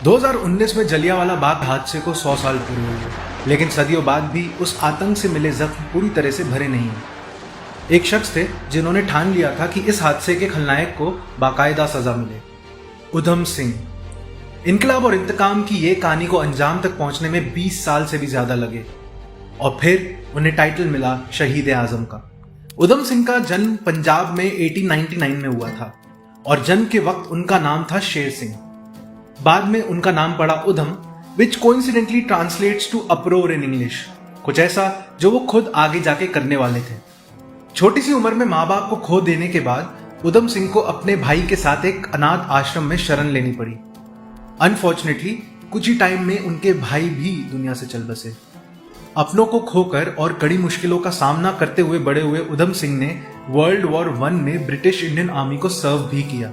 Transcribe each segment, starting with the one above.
2019 में जलियांवाला बाग हादसे को 100 साल पूरे हुए, लेकिन सदियों बाद भी उस आतंक से मिले जख्म पूरी तरह से भरे नहीं हैं। एक शख्स थे जिन्होंने ठान लिया था कि इस हादसे के खलनायक को बाकायदा सजा मिले, उधम सिंह। इनकलाब और इंतकाम की ये कहानी को अंजाम तक पहुंचने में 20 साल से भी ज्यादा लगे और फिर उन्हें टाइटल मिला शहीद आजम का। उधम सिंह का जन्म पंजाब में 1899 में हुआ था और जन्म के वक्त उनका नाम था शेर सिंह। बाद में उनका नाम पड़ा Udham, which coincidentally translates to uproar in English, कुछ ऐसा जो वो खुद आगे जाके करने वाले थे। छोटी सी उम्र में माँ बाप को खो देने के बाद उधम सिंह को अपने भाई के साथ एक अनाथ आश्रम में शरण लेनी पड़ी। अनफॉर्चुनेटली कुछ ही टाइम में उनके भाई भी दुनिया से चल बसे। अपनों को खोकर और कड़ी मुश्किलों का सामना करते हुए बड़े हुए उधम सिंह ने वर्ल्ड वॉर 1 में ब्रिटिश इंडियन आर्मी को सर्व भी किया।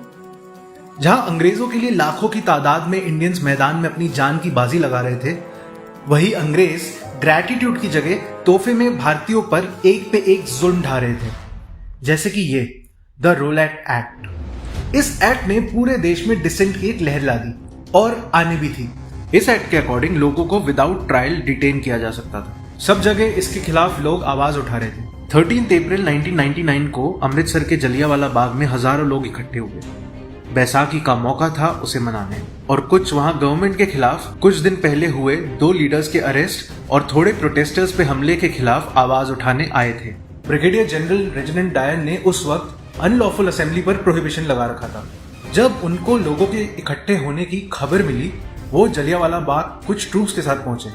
जहां अंग्रेजों के लिए लाखों की तादाद में इंडियंस मैदान में अपनी जान की बाजी लगा रहे थे, वही अंग्रेज ग्रैटिट्यूड की जगह तोहफे में भारतीयों पर एक पे एक जुल्म ढा रहे थे, जैसे कि ये द रोलैट एक्ट। इस एक्ट ने पूरे देश में डिसेंट की एक लहर ला दी और आने भी थी। इस एक्ट के अकॉर्डिंग लोगों को विदाउट ट्रायल डिटेन किया जा सकता था। सब जगह इसके खिलाफ लोग आवाज उठा रहे थे। 13 अप्रैल 1999 को अमृतसर के जलियांवाला बाग में हजारों लोग इकट्ठे हुए। बैसाखी का मौका था उसे मनाने, और कुछ वहां गवर्नमेंट के खिलाफ कुछ दिन पहले हुए 2 लीडर्स के अरेस्ट और थोड़े प्रोटेस्टर्स पे हमले के खिलाफ आवाज उठाने आए थे। ब्रिगेडियर जनरल रेजिडेंट डायर ने उस वक्त अनलॉफुल असेंबली पर प्रोहिबिशन लगा रखा था। जब उनको लोगों के इकट्ठे होने की खबर मिली, वो जलियांवाला बाग कुछ ट्रूप्स के साथ पहुंचे।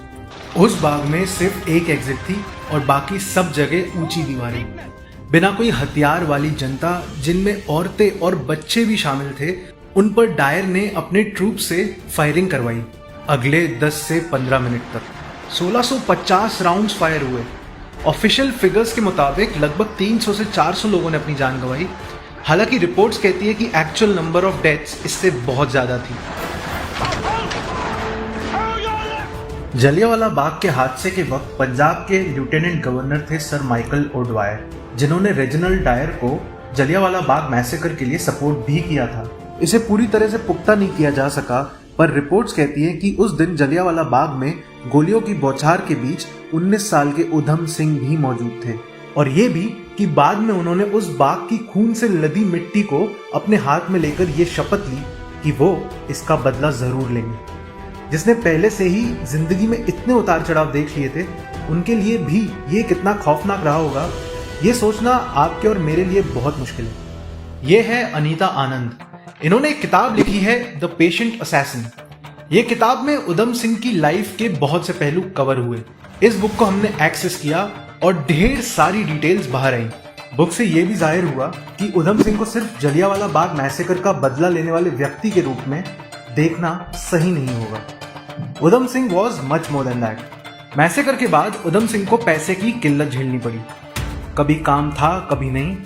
उस बाग में सिर्फ एक एग्जिट थी और बाकी सब जगह ऊंची दीवारें, बिना कोई हथियार वाली जनता, जिनमें औरतें और बच्चे भी शामिल थे, उन पर डायर ने अपने ट्रूप से फायरिंग करवाई। अगले 10 से 15 मिनट तक 1650 राउंड्स फायर हुए। ऑफिशियल फिगर्स के मुताबिक लगभग 300 से 400 लोगों ने अपनी जान गंवाई। हालांकि रिपोर्ट्स कहती है कि एक्चुअल नंबर ऑफ डेथ्स इससे बहुत ज्यादा थी। जलियांवाला बाग के हादसे के वक्त पंजाब के लेफ्टिनेंट गवर्नर थे सर माइकल ओडवायर, जिन्होंने रेजिनाल्ड डायर को जलियांवाला बाग मैसेकर के लिए सपोर्ट भी किया था। इसे पूरी तरह से पुख्ता नहीं किया जा सका, पर रिपोर्ट्स कहती हैं कि उस दिन जलियांवाला बाग में गोलियों की बौछार के बीच 19 साल के उधम सिंह भी मौजूद थे, और ये भी कि बाद में उन्होंने उस बाग की खून से लदी मिट्टी को अपने हाथ में लेकर ये शपथ ली कि वो इसका बदला जरूर लेंगे। जिसने पहले से ही जिंदगी में इतने उतार चढ़ाव देख लिए थे, उनके लिए भी ये कितना खौफनाक रहा होगा, ये सोचना आपके और मेरे लिए बहुत मुश्किल है। ये है अनीता आनंद। इन्होंने एक किताब लिखी है द पेशेंट असैसिन। ये किताब में उधम सिंह की लाइफ के बहुत से पहलू कवर हुए। इस बुक को हमने एक्सेस किया और ढेर सारी डिटेल्स बाहर आई। बुक से ये भी जाहिर हुआ कि उधम सिंह को सिर्फ जलियांवाला बाग मैसेकर का बदला लेने वाले व्यक्ति के रूप में देखना सही नहीं होगा। Udham Singh was much more than that. Massacre के बाद उधम सिंह को पैसे की किल्लत झेलनी पड़ी। कभी काम था, कभी नहीं।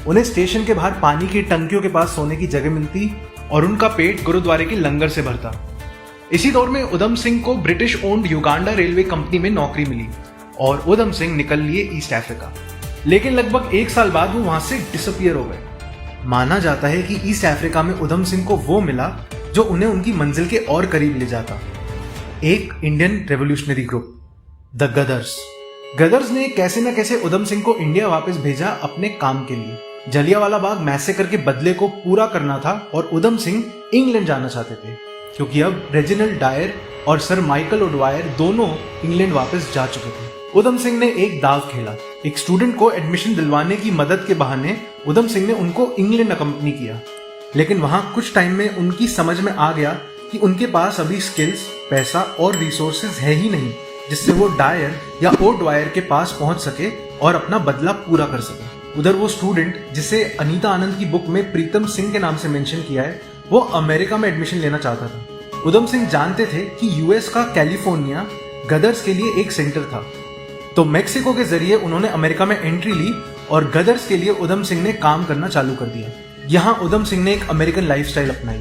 उन्हें स्टेशन के बाहर पानी की टंकियों के पास सोने की जगह मिलती और उनका पेट गुरुद्वारे के लंगर से भरता। इसी दौर में उधम सिंह को British owned Uganda railway company में नौकरी मिली और उधम सिंह निकल लिए ईस्ट अफ्रीका। लेकिन लगभग 1 साल बाद वो वहां से डिसअपियर हो गए। माना जाता है कि ईस्ट अफ्रीका में उधम सिंह को वो मिला जो उन्हें उनकी मंजिल के और करीब ले जाता। एक इंडियन रेवोल्यूशनरी ग्रुप, द गदर्स। गदर्स ने कैसे न कैसे उधम सिंह को इंडिया वापस भेजा अपने काम के लिए। जलियांवाला बाग मैसेकर के बदले को पूरा करना था और उधम सिंह इंग्लैंड जाना चाहते थे, क्योंकि अब रेजिनाल्ड डायर और सर माइकल ओडवायर दोनों इंग्लैंड वापस जा चुके थे। उधम सिंह ने एक दाव खेला। एक स्टूडेंट को एडमिशन दिलवाने की मदद के बहाने उधम सिंह ने उनको इंग्लैंड अकम्पनी किया, लेकिन वहां कुछ टाइम में उनकी समझ में आ गया कि उनके पास अभी स्किल्स, पैसा और रिसोर्सेज है ही नहीं जिससे वो डायर या ओडवायर के पास पहुंच सके और अपना बदला पूरा कर सके। उधर वो स्टूडेंट, जिसे अनीता आनंद की बुक में प्रीतम सिंह के नाम से मेंशन किया है, वो अमेरिका में एडमिशन लेना चाहता था। उधम सिंह जानते थे कि यूएस का कैलिफोर्निया गदर्स के लिए एक सेंटर था, तो मेक्सिको के जरिए उन्होंने अमेरिका में एंट्री ली और गदर्स के लिए उधम सिंह ने काम करना चालू कर दिया। यहाँ उधम सिंह ने एक अमेरिकन लाइफस्टाइल अपनाई।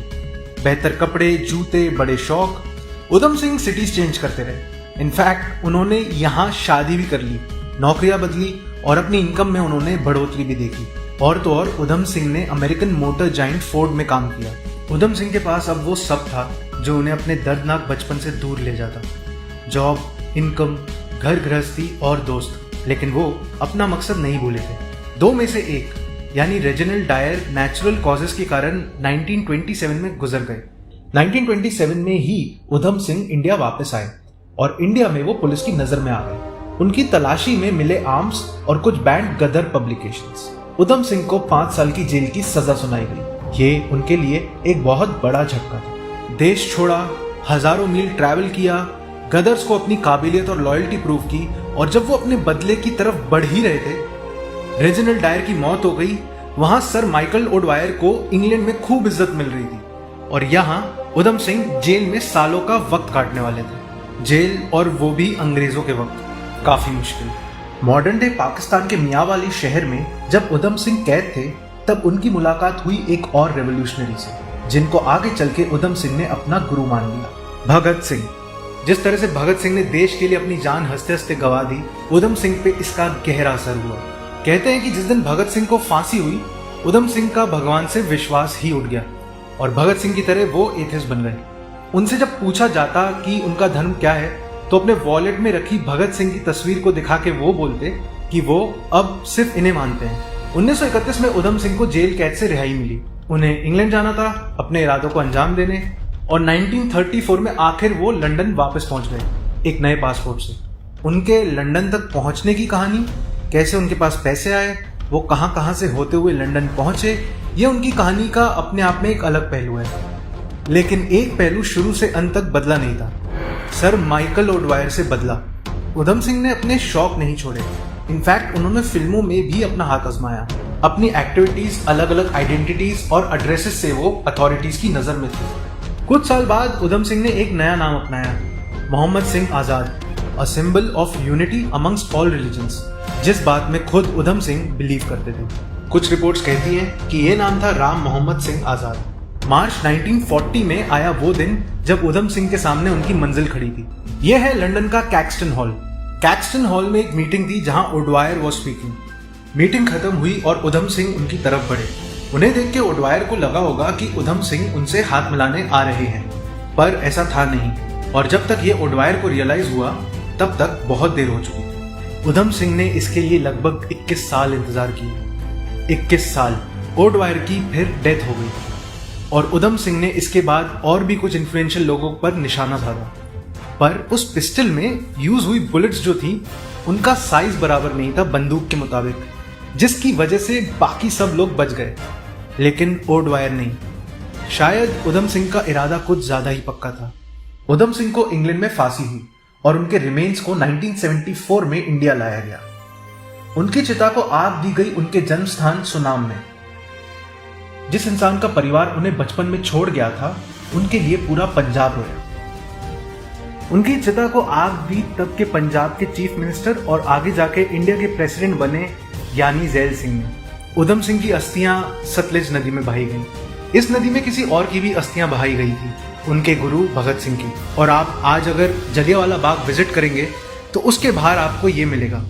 बेहतर कपड़े, जूते, बड़े शौक। उधम सिंह सिटीज चेंज करते रहे। इनफैक्ट उन्होंने यहाँ शादी भी कर ली, नौकरियां बदली और अपनी इनकम में उन्होंने बढ़ोतरी भी देखी। और तो और उधम सिंह ने अमेरिकन मोटर जाइंट फोर्ड में काम किया। उधम सिंह के पास अब वो सब था जो उन्हें अपने दर्दनाक बचपन से दूर ले जाता। जॉब, इनकम, घर गृहस्थी और दोस्त, लेकिन वो अपना मकसद नहीं भूले थे। दो में से एक यानी रेजिनाल्ड डायर नेचुरल कॉजेस के कारण 1927 में गुजर गए। 1927 में ही उधम सिंह इंडिया वापस आए और इंडिया में वो पुलिस की नजर में आ गए। उनकी तलाशी में मिले आर्म्स और कुछ बैंड गदर पब्लिकेशंस। उधम सिंह को 5 साल की जेल की सजा सुनाई गई। ये उनके लिए एक बहुत बड़ा झटका था। देश छोड़ा, हजारों मील ट्रैवल किया, गदर्स को अपनी काबिलियत और लॉयल्टी प्रूव की, और जब वो अपने बदले की तरफ बढ़ ही रहे थे, रेजिनाल्ड डायर की मौत हो गई। वहां सर माइकल ओडवायर को इंग्लैंड में खूब इज्जत मिल रही थी और यहाँ उधम सिंह जेल में सालों का वक्त काटने वाले थे। जेल, और वो भी अंग्रेजों के वक्त, काफी मुश्किल। मॉडर्न डे पाकिस्तान के मियांवाली शहर में जब उधम सिंह कैद थे, तब उनकी मुलाकात हुई एक और रेवोल्यूशनरी से, जिनको आगे चल के उधम सिंह ने अपना गुरु मान लिया, भगत सिंह। जिस तरह से भगत सिंह ने देश के लिए अपनी जान हंसते हंसते गंवा दी, उधम सिंह पे इसका गहरा असर हुआ। कहते हैं कि जिस दिन भगत सिंह को फांसी हुई, उधम सिंह का भगवान से विश्वास ही उठ गया और भगत सिंह की तरह वो एथिस्ट बन गए। उनसे जब पूछा जाता कि उनका धर्म क्या है, तो अपने वॉलेट में रखी भगत सिंह की तस्वीर को दिखा के वो बोलते कि वो अब सिर्फ इन्हें मानते हैं। 1931 में उधम सिंह को जेल कैद से रिहाई मिली। उन्हें इंग्लैंड जाना था अपने इरादों को अंजाम देने, और 1934 में आखिर वो लंदन वापस पहुंच गए एक नए पासपोर्ट से। उनके लंदन तक पहुंचने की कहानी, कैसे उनके पास पैसे आए, वो कहां से होते हुए लंदन पहुंचे, ये उनकी कहानी का अपने आप में एक अलग पहलू है। लेकिन एक पहलू शुरू से अंत तक बदला नहीं था, सर माइकल ओडवायर से बदला। उधम सिंह ने अपने शौक नहीं छोड़े। इनफैक्ट उन्होंने फिल्मों में भी अपना हाथ आजमाया। अपनी एक्टिविटीज, अलग अलग आइडेंटिटीज और एड्रेसेस से वो अथॉरिटीज की नजर में थे। कुछ साल बाद उधम सिंह ने एक नया नाम अपनाया, Mohammad Singh Azad, a symbol of unity amongst all religions, जिस बात में खुद उधम सिंह बिलीव करते थे। कुछ रिपोर्ट्स कहती हैं कि ये नाम था राम मोहम्मद सिंह आजाद। मार्च 1940 में आया वो दिन जब उधम सिंह के सामने उनकी मंजिल खड़ी थी। यह है लंदन का कैक्सटन हॉल। कैक्सटन हॉल में एक मीटिंग थी जहां ओडवायर वॉज स्पीकिंग। मीटिंग खत्म हुई और उधम सिंह उनकी तरफ बढ़े। उन्हें देख के ओडवायर को लगा होगा कि उधम सिंह उनसे हाथ मिलाने आ रहे हैं, पर ऐसा था नहीं। और जब तक ये ओडवायर को रियलाइज हुआ, तब तक बहुत देर हो चुकी थी। उधम सिंह ने इसके लिए लगभग 21 साल इंतजार किया। 21 साल। ओडवायर की फिर डेथ हो गई और उधम सिंह ने इसके बाद और भी कुछ इन्फ्लुएंशियल लोगों पर निशाना साधा, पर उस पिस्टल में यूज हुई बुलेट्स जो थी, उनका साइज बराबर नहीं था बंदूक के मुताबिक, जिसकी वजह से बाकी सब लोग बच गए, लेकिन ओडवायर नहीं। शायद उधम सिंह का इरादा कुछ ज्यादा ही पक्का था। उधम सिंह को इंग्लैंड में फांसी हुई और उनके रिमेन्स को 1974 में इंडिया लाया गया। उनकी चिता को आग दी गई उनके जन्म स्थान सुनाम में। जिस इंसान का परिवार उन्हें बचपन में छोड़ गया था, उनके लिए पूरा पंजाब रोया। उनकी चिता को आग दी तब के पंजाब के चीफ मिनिस्टर और आगे जाके इंडिया के प्रेसिडेंट बने यानी ज़ैल सिंह ने। उधम सिंह की अस्थियां सतलुज नदी में बहाई गई। इस नदी में किसी और की भी अस्थियां बहाई गई थी, उनके गुरु भगत सिंह की। और आप आज अगर जलियांवाला बाग विजिट करेंगे तो उसके बाहर आपको ये मिलेगा।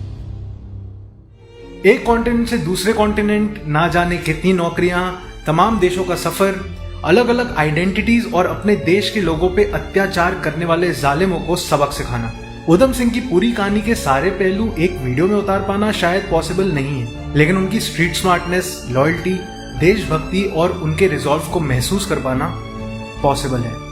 एक कॉन्टिनेंट से दूसरे कॉन्टिनेंट, ना जाने कितनी नौकरियां, तमाम देशों का सफर, अलग अलग आइडेंटिटीज और अपने देश के लोगों पे अत्याचार करने वाले जालिमों को सबक सिखाना। उधम सिंह की पूरी कहानी के सारे पहलू एक वीडियो में उतार पाना शायद पॉसिबल नहीं है, लेकिन उनकी स्ट्रीट स्मार्टनेस, लॉयल्टी, देशभक्ति और उनके रिजॉल्व को महसूस कर पाना पॉसिबल है।